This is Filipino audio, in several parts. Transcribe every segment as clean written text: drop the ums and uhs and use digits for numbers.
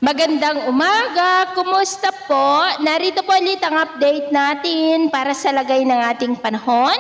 Magandang umaga! Kumusta po? Narito po ulit ang update natin para sa lagay ng ating panahon.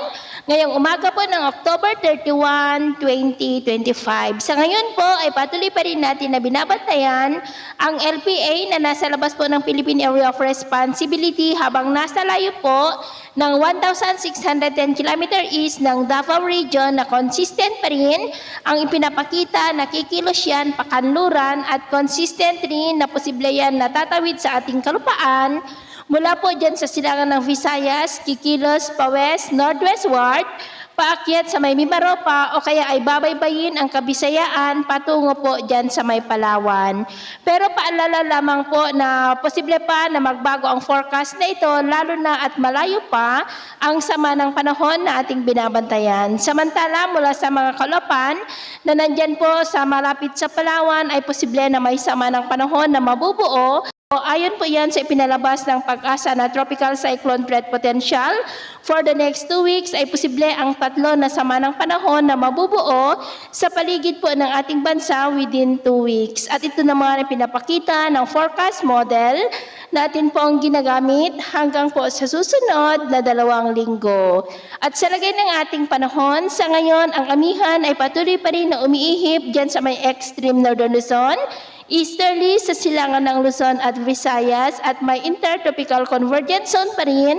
Ngayong umaga po ng October 31, 2025. Sa ngayon po ay patuloy pa rin natin na binabantayan ang LPA na nasa labas po ng Philippine Area of Responsibility habang nasa layo po ng 1,610 km east ng Davao Region na consistent pa rin ang ipinapakita na kikilos yan pakanluran at consistent rin na posible yan natatawid sa ating kalupaan mula po dyan sa silangan ng Visayas, kikilos pa west, northwestward, paakyat sa may Mimaropa o kaya ay babaybayin ang Kabisayaan patungo po dyan sa may Palawan. Pero paalala lamang po na posible pa na magbago ang forecast na ito lalo na at malayo pa ang sama ng panahon na ating binabantayan. Samantala mula sa mga kalapan na nandyan po sa malapit sa Palawan ay posible na may sama ng panahon na mabubuo. Ayon po yan sa ipinalabas ng Pag-asa na Tropical Cyclone Threat Potential. For the next 2 weeks ay posible ang tatlo na sama ng panahon na mabubuo sa paligid po ng ating bansa within 2 weeks. At ito naman ay pinapakita ng forecast model natin po ang ginagamit hanggang po sa susunod na 2 linggo. At sa lagay ng ating panahon, sa ngayon ang amihan ay patuloy pa rin na umiihip dyan sa may extreme northern Luzon, easterly sa silangan ng Luzon at Visayas at may intertropical convergence zone pa rin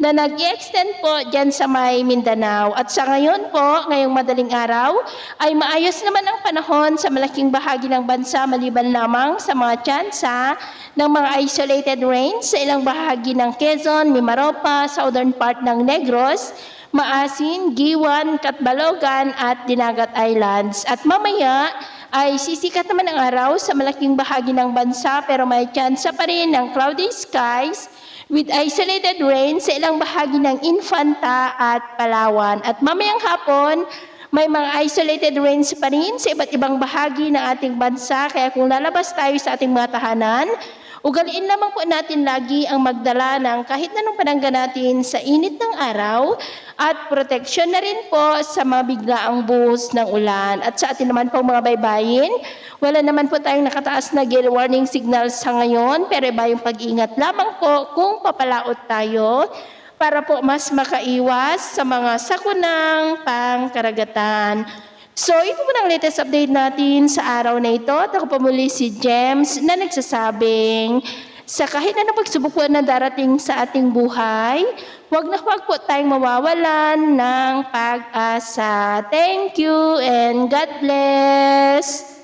na nag-extend po dyan sa may Mindanao. At sa ngayon po, ngayong madaling araw, ay maayos naman ang panahon sa malaking bahagi ng bansa maliban lamang sa mga tsansa ng mga isolated rains sa ilang bahagi ng Quezon, Mimaropa, southern part ng Negros, Maasin, Giwan, Catbalogan at Dinagat Islands. At mamaya ay sisikat naman ang araw sa malaking bahagi ng bansa pero may tsansa pa rin ng cloudy skies with isolated rain sa ilang bahagi ng Infanta at Palawan. At mamayang hapon, may mga isolated rains pa rin sa iba't ibang bahagi ng ating bansa kaya kung lalabas tayo sa ating mga tahanan, ugaliin lamang po natin lagi ang magdala ng kahit anong panangga natin sa init ng araw at proteksyon na rin po sa mga biglaang buhos ng ulan. At sa atin naman po mga baybayin, wala naman po tayong nakataas na gale warning signals sa ngayon pero iba yung pag-ingat lamang po kung papalaot tayo para po mas makaiwas sa mga sakunang pangkaragatan. So, ito po ang latest update natin sa araw na ito. At ako po muli si James na nagsasabing sa kahit na pagsubok po na darating sa ating buhay, huwag na huwag po tayong mawawalan ng pag-asa. Thank you and God bless!